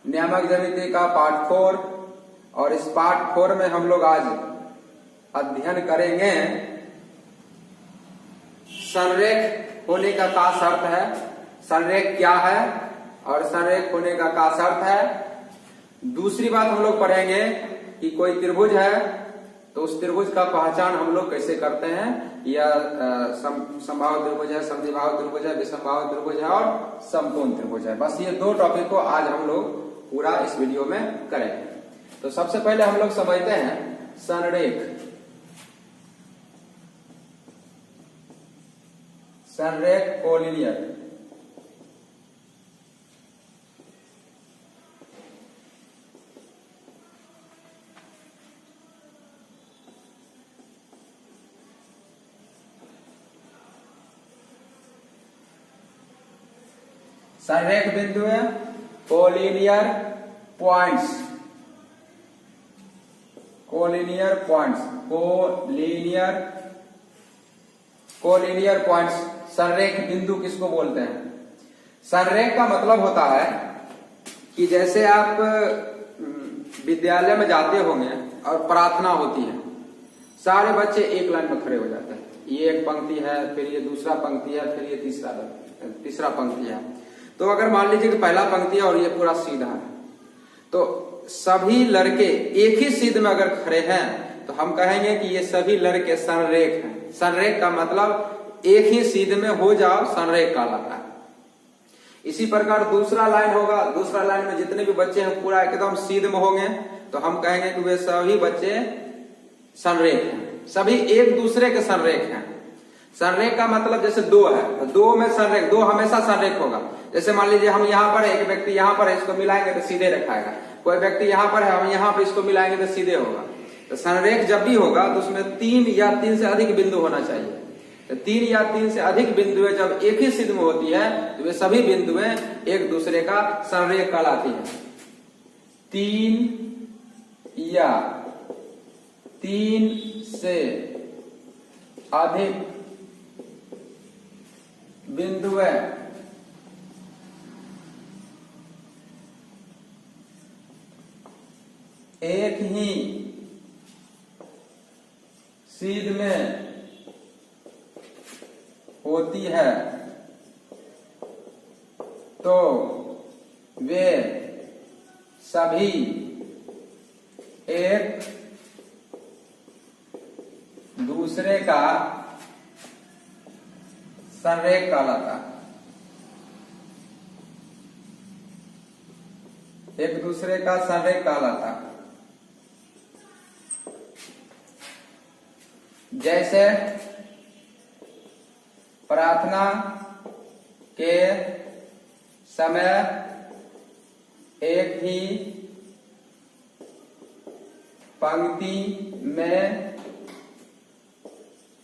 नियामक ज्यामिति का पार्ट 4 और इस पार्ट 4 में हम लोग आज अध्ययन करेंगे संरेख होने का शर्त है। संरेख क्या है और संरेख होने का शर्त है। दूसरी बात हम लोग पढ़ेंगे कि कोई त्रिभुज है तो उस त्रिभुज का पहचान हम लोग कैसे करते हैं, या समबाहु त्रिभुज है, समद्विबाहु त्रिभुज है, विषमबाहु त्रिभुज है और समकोण त्रिभुज है। बस ये दो टॉपिक को आज हम लोग पूरा इस वीडियो में करेंगे। तो सबसे पहले हम लोग समझते हैं संरेख। संरेख कोलिनियर। संरेख बिंदु है collinear points. Collinear points, collinear points संरेख बिंदु किसको बोलते हैं? संरेख का मतलब होता है कि जैसे आप विद्यालय में जाते होंगे और प्रार्थना होती है, सारे बच्चे एक लाइन में खड़े हो जाते हैं। ये एक पंक्ति है, फिर ये दूसरा पंक्ति है, फिर ये तीसरा पंक्ति है। तो अगर मान लीजिए कि पहला पंक्ति है और ये पूरा सीधा है, तो सभी लड़के एक ही सीध में अगर खड़े हैं तो हम कहेंगे कि ये सभी लड़के संरेख हैं। संरेख का मतलब एक ही सीध में हो जाओ, संरेख कहलाता है। इसी प्रकार दूसरा लाइन होगा, दूसरा लाइन में जितने भी बच्चे हैं पूरा एकदम सीध में होंगे तो हम कहेंगे कि वे सभी बच्चे संरेख हैं, सभी एक दूसरे के संरेख हैं। संरेख का मतलब जैसे दो है तो दो में संरेख, दो हमेशा संरेख होगा। जैसे मान लीजिए हम यहाँ पर है, एक व्यक्ति यहाँ पर है, इसको मिलाएंगे तो सीधे रखाएगा। कोई व्यक्ति यहाँ पर है, हम यहाँ पर इसको मिलाएंगे तो सीधे होगा। तो संरेख जब भी होगा तो उसमें 3 या 3 से अधिक बिंदु होना चाहिए। तो 3 या 3 से अधिक बिंदुएं जब एक ही सीध में होती है तो वे सभी बिंदुएं एक दूसरे का संरेख कहलाती है। 3 या 3 से अधिक बिंदुएं एक ही सीध में होती है तो वे सभी एक दूसरे का संरेख कहलाता है। एक दूसरे का संरेख कहलाता है। जैसे प्रार्थना के समय एक ही पंक्ति में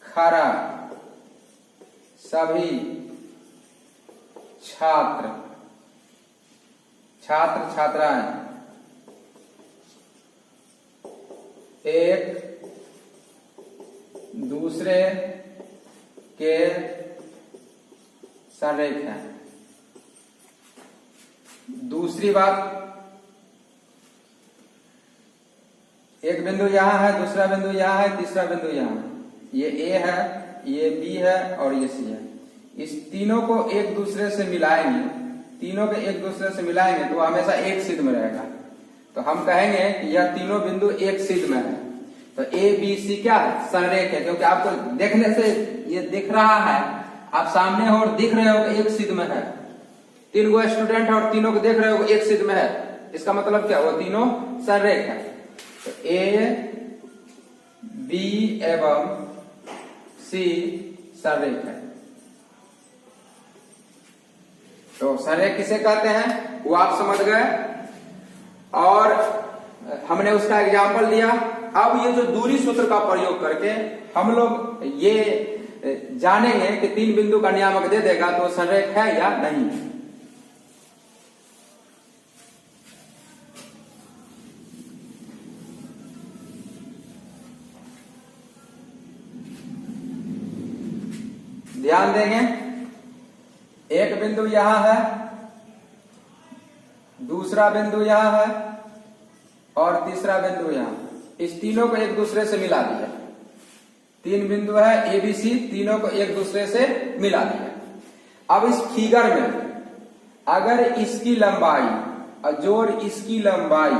खड़ा सभी छात्राएं एक दूसरे के संरेख हैं। दूसरी बात, एक बिंदु यहां है, दूसरा बिंदु यहां है, तीसरा बिंदु यहां है। ये ए है, ये बी है और ये सी है। इस तीनों को एक दूसरे से मिलाएंगे, तीनों को एक दूसरे से मिलाएंगे तो हमेशा एक सीध में रहेगा। तो हम कहेंगे कि यह तीनों बिंदु एक सीध में है। तो ए बी सी क्या है? संरेख है, क्योंकि आपको देखने से ये दिख रहा है, आप सामने हो और दिख रहे हो कि एक सीध में है। 3 गो स्टूडेंट है और तीनों को देख रहे हो एक सीध में है। इसका मतलब क्या? वो तीनों संरेख है। तो ए बी एवं सी संरेख है। तो संरेख किसे कहते हैं वो आप समझ गए, और हमने उसका एग्जाम्पल दिया। अब ये जो दूरी सूत्र का प्रयोग करके हम लोग ये जानेंगे कि 3 बिंदु का नियामक दे देगा तो संरेख है या नहीं। ध्यान देंगे, एक बिंदु यहां है, दूसरा बिंदु यहाँ है और तीसरा बिंदु यहाँ। इस तीनों को एक दूसरे से मिला दिया। 3 बिंदु है ABC, तीनों को एक दूसरे से मिला दिया। अब इस फिगर में अगर इसकी लंबाई और इसकी लंबाई,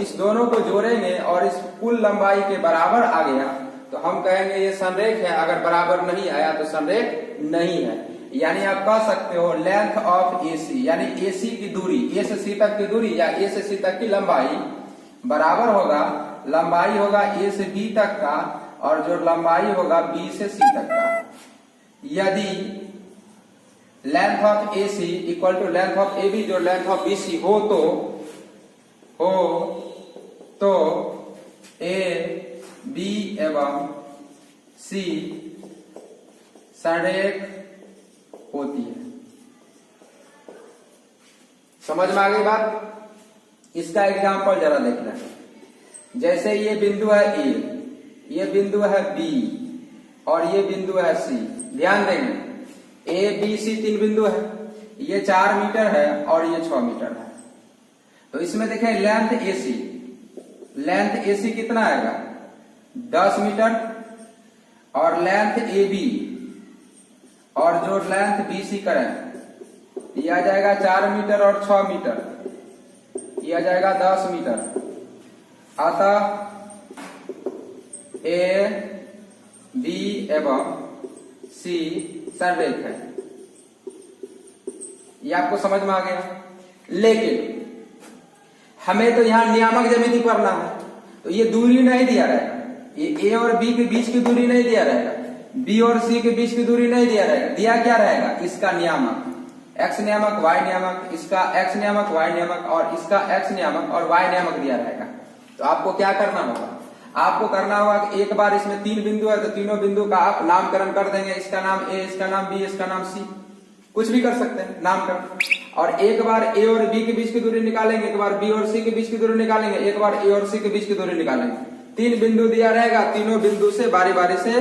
इस दोनों को जोड़ेंगे और इस कुल लंबाई के बराबर आ गया तो हम कहेंगे ये संरेख है। अगर बराबर नहीं आया तो संरेख नहीं है। यानी आप कह सकते हो लेंथ ऑफ AC, यानी AC की दूरी, A से C तक की दूरी या A से C तक की लंबाई बराबर होगा, लंबाई होगा A से B तक का और जो लंबाई होगा B से C तक का। यदि length of AC equal to length of AB जो लेंथ ऑफ BC हो तो A, B एवं C संरेख होती है। समझ में आ गई बात? इसका एग्जांपल जरा देखना। जैसे ये बिंदु है A, ये बिंदु है B और ये बिंदु है C। ध्यान देंगे A, B, C 3 बिंदु है। ये 4 मीटर है और ये 6 मीटर है। तो इसमें देखें लेंथ AC कितना आएगा? 10 मीटर और लेंथ AB और जो लेंथ BC करें ये आ जाएगा 4 मीटर और 6 मीटर, ये आ जाएगा 10 मीटर। अतः A, B एवं C संरेख है। ये आपको समझ में आ गया। लेकिन हमें तो यहां नियामक ज्यामिति पढ़ना है, तो ये दूरी नहीं दिया रहेगा। ये A और B के बीच की दूरी नहीं दिया रहेगा, B और C के बीच की दूरी नहीं दिया रहेगा। दिया क्या रहेगा? इसका नियामक x नियामक, y नियामक, इसका x नियामक, y नियामक और इसका x नियामक और y नियामक दिया रहेगा। तो आपको क्या करना होगा? आपको करना होगा कि एक बार इसमें 3 बिंदु है तो तीनों बिंदु का आप नामकरण कर देंगे। इसका नाम A, इसका नाम B, इसका नाम C, कुछ भी कर सकते हैं नामकरण। और एक बार A और B के बीच की दूरी निकालेंगे, एक बार B और C के बीच की दूरी निकालेंगे, एक बार A और C के बीच की दूरी निकालेंगे। 3 बिंदु दिया रहेगा, तीनों बिंदु से बारी बारी से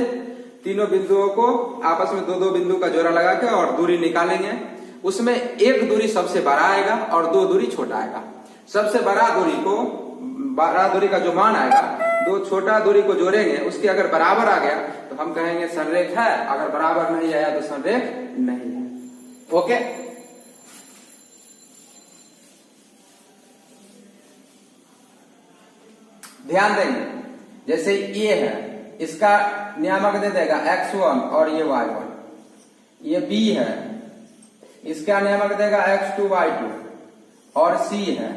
तीनों बिंदुओं को आपस में 2-2 बिंदु का जोड़ा लगा के और दूरी निकालेंगे। उसमें एक दूरी सबसे बड़ा आएगा और 2 दूरी छोटा आएगा। सबसे बड़ा दूरी का जो मान आएगा, 2 छोटा दूरी को जोड़ेंगे, उसके अगर बराबर आ गया तो हम कहेंगे संरेख है, अगर बराबर नहीं आया तो संरेख नहीं है। ओके, ध्यान देंगे। जैसे ये है, इसका नियामक दे देगा x1 और ये y1। ये B है, इसका नियामक देगा x2 y2 और C है,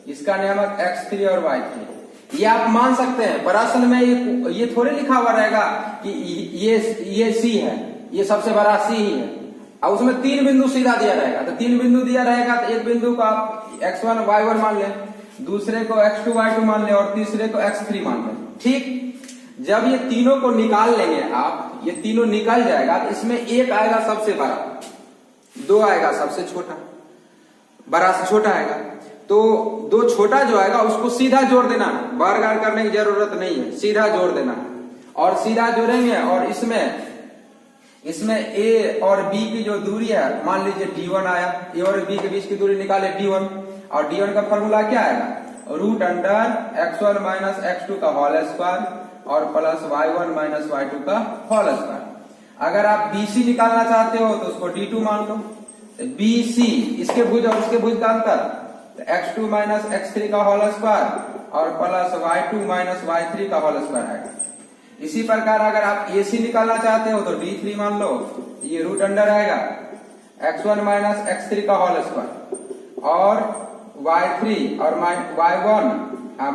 इसका नियामक x3 और y3। ये आप मान सकते हैं, प्रश्न में ये थोड़े लिखा हुआ रहेगा कि ये C है, ये सबसे बड़ा C ही है। और उसमें 3 बिंदु सीधा दिया रहेगा। तो 3 बिंदु दिया रहेगा तो एक बिंदु को आप x1 y1 मान लें, दूसरे को x2 y2 मान लें और तीसरे को x3 मान लें। ठीक, जब ये तीनों को निकाल लेंगे आप, ये तीनों निकल जाएगा तो इसमें एक आएगा सबसे बड़ा, 2 आएगा सबसे छोटा, बड़ा से छोटा आएगा। तो 2 छोटा जो आएगा उसको सीधा जोड़ देना है, बार-बार करने की जरूरत नहीं है, सीधा जोड़ देना है। और सीधा जोड़ेंगे और इसमें A और B की जो दूरी है, मान लीजिए D1 आया, A और B के बीच की दूरी निकाले D1, और D1 का फॉर्मूला क्या आएगा? Root under x1 minus x2 का होल स्क्वायर और प्लस y1 माइनस y2 का होल स्क्वायर। अगर आप BC निकालना चाहते हो तो उसको D2 मान लो। BC इसके भुज और उसके भुज का अंतर, x2 माइनस x3 का होल स्क्वायर और प्लस y2 माइनस y3 का होल स्क्वायर आएगा। इसी प्रकार अगर आप AC निकालना चाहते हो तो D3 मान लो, ये रूट अंडर आएगा x1 माइनस x3 का होल स्क्वायर और y3 और y1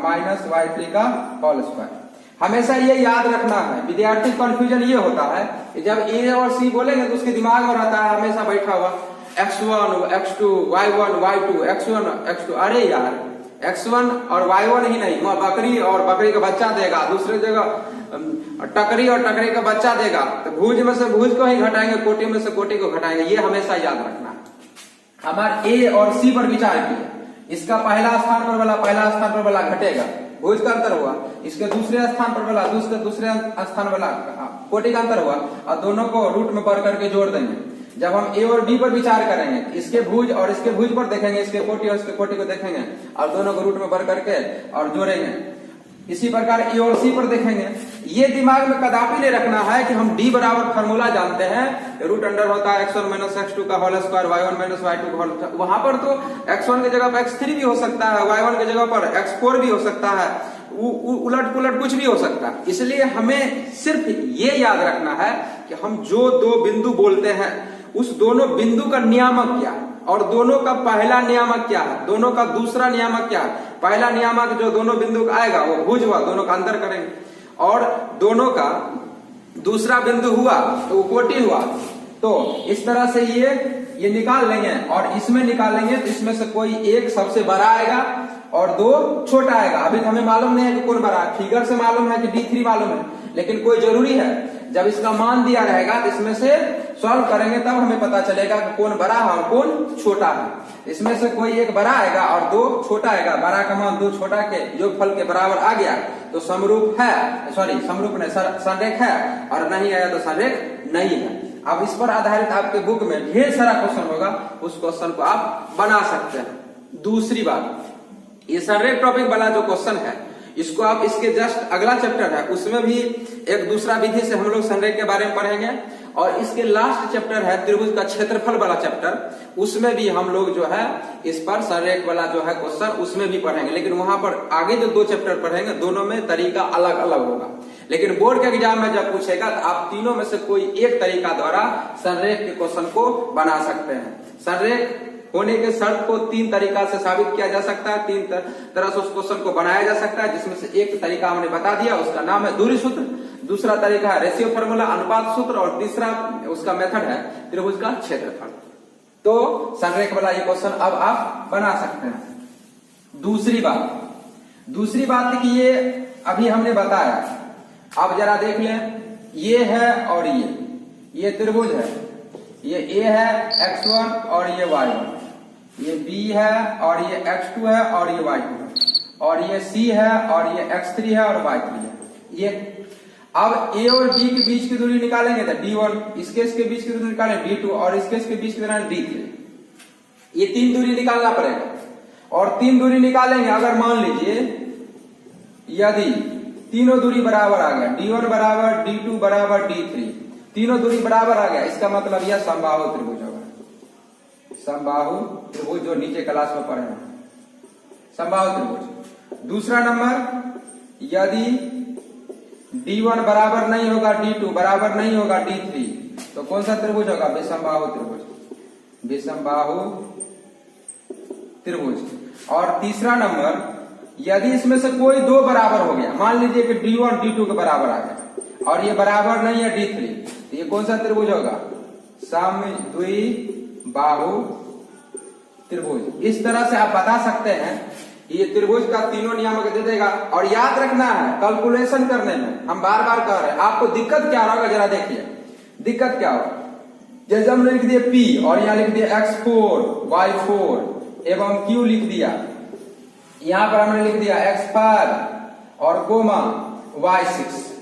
माइनस y3 का होल स्क्वायर। हमेशा ये याद रखना है, विद्यार्थी कंफ्यूजन ये होता है कि जब A और C बोलेंगे तो उसके दिमाग में रहता है हमेशा बैठा हुआ x1 x2 y1 y2 x1 x2। अरे यार, x1 और y1 ही नहीं, बकरी और बकरी का बच्चा देगा, दूसरे जगह टकरी और टकरी का बच्चा देगा। तो भुज में से भुज को ही घटाएंगे, कोटि में से कोटि को घटाएंगे। ये हमेशा याद रखना है। हमारे A और C पर विचार किया, इसका पहला स्थान पर वाला घटेगा, भुज का अंतर हुआ, इसके दूसरे स्थान पर वाला दूसरे स्थान वाला कोटि का अंतर हुआ, और दोनों को रूट में बढ़ करके जोड़ देंगे। जब हम ए और बी पर विचार करेंगे, इसके भुज और इसके भुज पर देखेंगे, इसके कोटि और इसके कोटि को देखेंगे और दोनों को रूट में भर करके और जोड़ेंगे। इसी प्रकार ए और सी पर देखेंगे। ये दिमाग में कदापि नहीं रखना है कि हम डी बराबर फार्मूला जानते हैं, रूट अंडर होता है x1 माइनस x2 का whole square, y1 minus y2 का होल स्क्वायर। वहां पर तो x1 की जगह पर x3 भी हो सकता है, y1 की जगह पर x4 भी हो सकता है, उलट पुलट कुछ भी हो सकता है। इसलिए हमें सिर्फ ये याद रखना है कि हम जो दो बिंदु बोलते हैं उस दोनों बिंदु का नियामक क्या है और दोनों का पहला नियामक क्या है, दोनों का दूसरा नियामक क्या है। पहला नियामक जो दोनों बिंदु का आएगा वो भुज हुआ, दोनों का अंतर करेंगे, और दोनों का दूसरा बिंदु हुआ तो वो कोटि हुआ। तो इस तरह से ये निकाल लेंगे और इसमें निकालेंगे तो इसमें से कोई एक सबसे बड़ा आएगा और दो छोटा आएगा। अभी तो हमें मालूम नहीं है कि कौन बड़ा है, फिगर से मालूम है कि D3 मालूम है, लेकिन कोई जरूरी है जब इसका मान दिया रहेगा तो इसमें से सॉल्व करेंगे तब हमें पता चलेगा कि कौन बड़ा है और कौन छोटा है। इसमें से कोई एक बड़ा आएगा और दो छोटा आएगा, बड़ा का मान दो छोटा के योगफल के बराबर आ गया तो समरूप है, सॉरी समरूप नहीं संरेख है, और नहीं आया तो संरेख नहीं है। अब इस पर आधारित आपके बुक में ढेर सारा क्वेश्चन होगा, उस क्वेश्चन को आप बना सकते हैं। दूसरी बात, ये संरेख टॉपिक वाला जो क्वेश्चन है इसको आप इसके जस्ट अगला चैप्टर है उसमें भी एक दूसरा विधि से हम लोग संरेख के बारे में पढ़ेंगे, और इसके लास्ट चैप्टर है त्रिभुज का क्षेत्रफल वाला चैप्टर, उसमें भी हम लोग जो है इस पर संरेख वाला जो है क्वेश्चन उसमें भी पढ़ेंगे। लेकिन वहां पर आगे जो दो चैप्टर पढ़ेंगे दोनों में तरीका अलग अलग होगा। लेकिन बोर्ड के एग्जाम में जब पूछेगा तो आप तीनों में से कोई एक तरीका द्वारा संरेख के क्वेश्चन को बना सकते हैं। संरेख होने के शर्त को तीन तरीका से साबित किया जा सकता है, तीन तरह से उस क्वेश्चन को बनाया जा सकता है, जिसमें से एक तरीका हमने बता दिया, उसका नाम है दूरी सूत्र, दूसरा तरीका है रेशियो फार्मूला अनुपात सूत्र, और तीसरा उसका मेथड है त्रिभुज का क्षेत्रफल। तो संरेख वाला ये क्वेश्चन अब आप बना सकते हैं। दूसरी बात है कि ये अभी हमने बताया, अब जरा देख लें, ये है और ये त्रिभुज है, ये A है x1 और ये y1, ये B है और ये x2 है और ये y2 है, और ये C है और ये x3 है और y3 है। ये अब A और B के बीच की दूरी निकालेंगे तो D1, इसके बीच की दूरी निकालेंगे D2 और इसके बीच की दूरी D3। ये तीन दूरी निकालना पड़ेगा, और तीन दूरी निकालेंगे अगर मान लीजिए यदि तीनों दूरी बराबर आ गया, D1 बराबर D2 बराबर D3, तीनों दूरी बराबर आ गया, इसका मतलब यह समबाहु त्रिभुज होगा। समबाहु त्रिभुज जो नीचे क्लास में पढ़े हैं, समबाहु त्रिभुज। दूसरा नंबर, यदि D1 बराबर नहीं होगा D2 बराबर नहीं होगा D3 तो कौन सा त्रिभुज होगा? विषमबाहु त्रिभुज, विषमबाहु त्रिभुज। और तीसरा नंबर, यदि इसमें से कोई दो बराबर हो गया, मान लीजिए कि D1 D2 के बराबर आ गया और ये बराबर नहीं है D3, तो ये कौन सा त्रिभुज होगा? समद्विबाहु त्रिभुज। इस तरह से आप बता सकते हैं, ये त्रिभुज का तीनों नियामक दे देगा। और याद रखना है कैलकुलेशन करने में, हम बार बार कह रहे हैं, आपको दिक्कत क्या होगा जरा देखिए, दिक्कत क्या होगा। जैसे हमने लिख दिया P और यहाँ लिख दिया x4 y4 एवं Q लिख दिया, यहां पर हमने लिख दिया x5 और कोमा y6।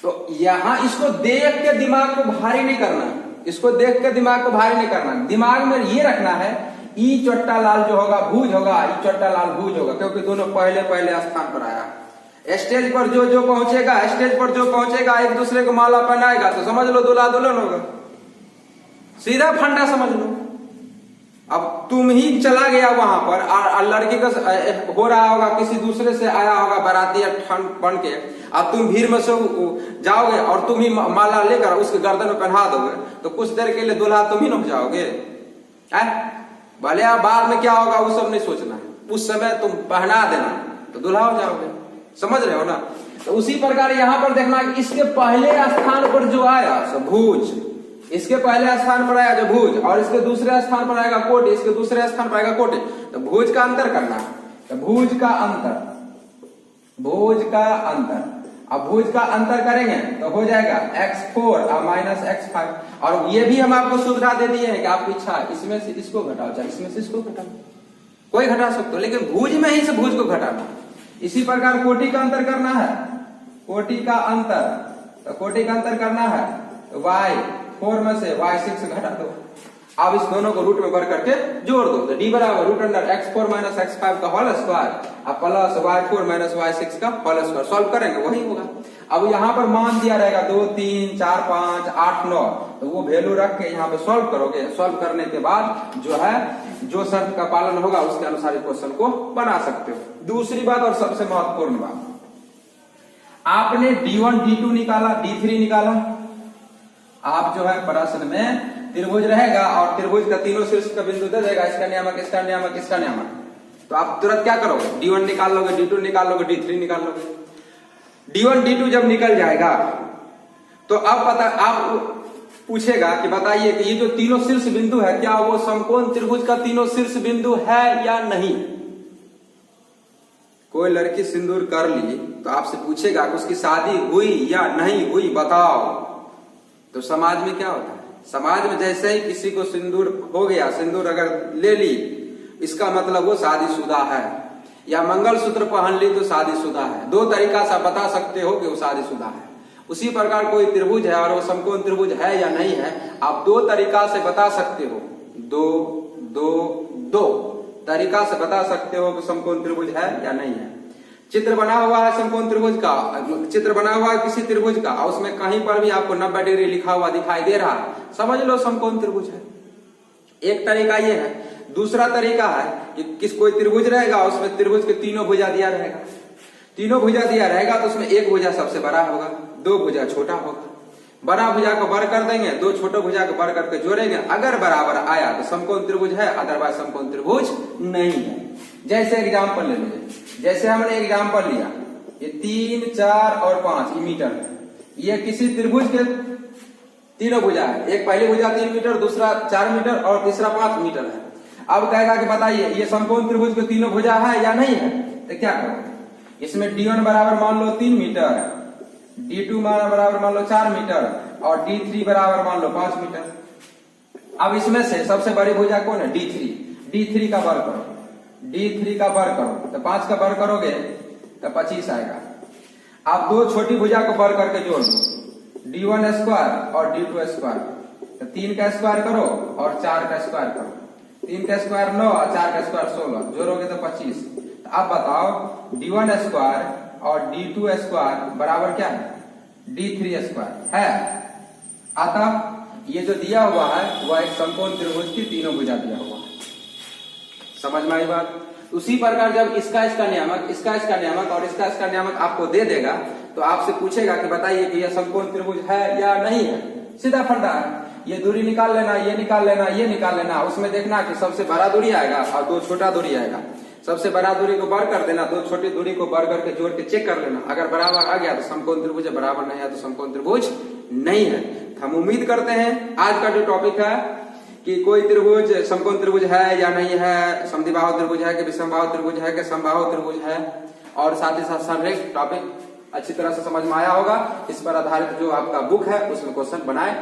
तो यहां इसको देख के दिमाग को भारी नहीं करना, इसको देख के दिमाग को भारी नहीं करना, दिमाग में ये रखना है ई चट्टा लाल जो होगा भुज होगा, ई चट्टा लाल भुज होगा, क्योंकि दोनों पहले पहले स्थान पर आया। स्टेज पर जो पहुंचेगा, स्टेज पर जो पहुंचेगा एक दूसरे को माला पहनाएगा तो समझ लो दूल्हा दुल्हन होगा, सीधा फंडा समझ लो। अब तुम ही चला गया वहां पर और लड़की का हो रहा होगा, किसी दूसरे से आया होगा बाराती ठंड बन के, अब तुम भीड़ में से जाओगे और तुम ही माला लेकर उसके गर्दन में पहना दोगे तो कुछ देर के लिए दूल्हा तुम ही न हो जाओगे। भले आप बाद में क्या होगा वो सब नहीं सोचना है, उस समय तुम पहना देना तो दूल्हा हो जाओगे, समझ रहे हो ना। तो उसी प्रकार यहाँ पर देखना कि इसके पहले स्थान पर जो आया भुज, इसके पहले स्थान पर आया जो भुज, और इसके दूसरे स्थान पर आएगा कोटि, इसके दूसरे स्थान पर आएगा कोटि, तो भुज का अंतर करना है। तो भुज का अंतर, भुज का अंतर, अब भुज का अंतर करेंगे तो हो जाएगा x4 और माइनस x5। और ये भी हम आपको सुविधा दे दिए हैं कि आपकी इच्छा है इसमें से इसको घटाओ, चाहे इसमें से इसको घटाओ, कोई घटा सकते हो, लेकिन भुज में ही से भुज को घटाना। इसी प्रकार कोटि का अंतर करना है, कोटि का अंतर, तो कोटि का अंतर करना है तो y 4 में से y6 घटा दो। अब इस दोनों को रूट में भर करके जोड़ दो, तो d बराबर root under x4 minus x5 का होल स्क्वायर अब प्लस y4 माइनस y6 का होल स्क्वायर। सॉल्व करेंगे वही होगा। अब यहाँ पर मान दिया रहेगा 2 3 4 5 8 9, तो वो वैल्यू रख के यहाँ पे सॉल्व करोगे। सॉल्व करने के बाद जो है जो शर्त का पालन होगा उसके अनुसार इस क्वेश्चन को बना सकते हो। दूसरी बात और सबसे महत्वपूर्ण बात, आपने d1 d2 निकाला, d3 निकाला। आप जो है प्रश्न में त्रिभुज रहेगा और त्रिभुज का तीनों शीर्ष का बिंदु दे देगा, इसका नियामक, इसका नियामक, इसका नियामक। तो आप तुरंत क्या करोगे, d1 निकाल लोगे, d2 निकाल लोगे, d3 निकाल लोगे। d1 d2 जब निकल जाएगा तो अब पता आप पूछेगा कि बताइए कि ये जो तीनों शीर्ष बिंदु है क्या वो समकोण त्रिभुज का तीनों शीर्ष बिंदु है या नहीं। कोई लड़की सिंदूर कर ली तो आपसे पूछेगा कि उसकी शादी हुई या नहीं हुई बताओ। तो समाज में क्या होता है, समाज में जैसे ही किसी को सिंदूर हो गया, सिंदूर अगर ले ली, इसका मतलब वो शादीशुदा है, या मंगलसूत्र पहन ली तो शादीशुदा है। दो तरीका से बता सकते हो कि वो शादीशुदा है। उसी प्रकार कोई त्रिभुज है और वो समकोण त्रिभुज है या नहीं है, आप दो तरीका से बता सकते हो। दो तरीका से बता सकते हो कि समकोण त्रिभुज है या नहीं है। चित्र बना हुआ है समकोण त्रिभुज का, चित्र बना हुआ है किसी त्रिभुज का, और उसमें कहीं पर भी आपको 90 डिग्री लिखा हुआ दिखाई दे रहा है, समझ लो समकोण त्रिभुज है। एक तरीका ये है। दूसरा तरीका है कि कोई त्रिभुज रहेगा, उसमें त्रिभुज के तीनों भुजा दिया रहेगा, तीनों भुजा दिया रहेगा तो उसमें एक भुजा सबसे बड़ा होगा, दो भुजा छोटा होगा। बड़ा भुजा को बर कर देंगे, दो छोटे भुजा को बर करके जोड़ेंगे, अगर बराबर आया तो समकोण त्रिभुज है, अदरवाइज समकोण त्रिभुज नहीं है। जैसे एग्जाम्पल ले लीजिए, जैसे हमने एग्जाम्पल लिया, ये 3 4 और 5 मीटर, ये किसी त्रिभुज के तीनों भुजा है। एक पहली भुजा 3 मीटर, दूसरा 4 मीटर और तीसरा 5 मीटर है। अब कहेगा कि बताइए ये समकोण त्रिभुज के तीनों भुजा है या नहीं है। तो क्या करोगे, इसमें d1 बराबर मान लो 3 मीटर, d2 बराबर मान लो 4 मीटर और d3 बराबर मान लो 5 मीटर। अब इसमें से सबसे बड़ी भुजा कौन है, d3 का बर करो, d3 का बर करो, तो 5 का बर करोगे तो 25 आएगा। आप दो छोटी भुजा को बर करके जोड़ दो, d1 स्क्वायर और d2 स्क्वायर, तो 3 का स्क्वायर करो और 4 का स्क्वायर करो, 3 का स्क्वायर 9 और 4 का स्क्वायर 16, जोड़ोगे तो 25। तो अब बताओ d1 स्क्वायर और d2 स्क्वायर बराबर क्या है, d3 स्क्वायर है। अतः ये जो दिया हुआ है वह एक समकोण त्रिभुज की तीनों भुजा दिया हुआ है। समझ में आई बात। उसी प्रकार जब इसका नियामक, इसका नियामक और इसका नियामक आपको दे देगा तो आपसे पूछेगा कि बताइए कि यह समकोण त्रिभुज है या नहीं है। सीधा फंडा है, ये दूरी निकाल लेना, ये निकाल लेना, ये निकाल लेना, उसमें देखना कि सबसे बड़ा दूरी आएगा और दो छोटा दूरी आएगा। सबसे बड़ा दूरी को बर कर देना, दो छोटी दूरी को बर करके जोड़ के चेक कर लेना, अगर बराबर आ गया तो समकोण त्रिभुज है, बराबर नहीं आया तो समकोण त्रिभुज नहीं है। हम उम्मीद करते हैं आज का जो टॉपिक है कि कोई त्रिभुज समकोण त्रिभुज है या नहीं है, समद्विबाहु त्रिभुज है कि विषमबाहु त्रिभुज है कि समबाहु त्रिभुज है, और साथ ही साथ संरेख टॉपिक अच्छी तरह से समझ में आया होगा। इस पर आधारित जो आपका बुक है उसमें क्वेश्चन बनाए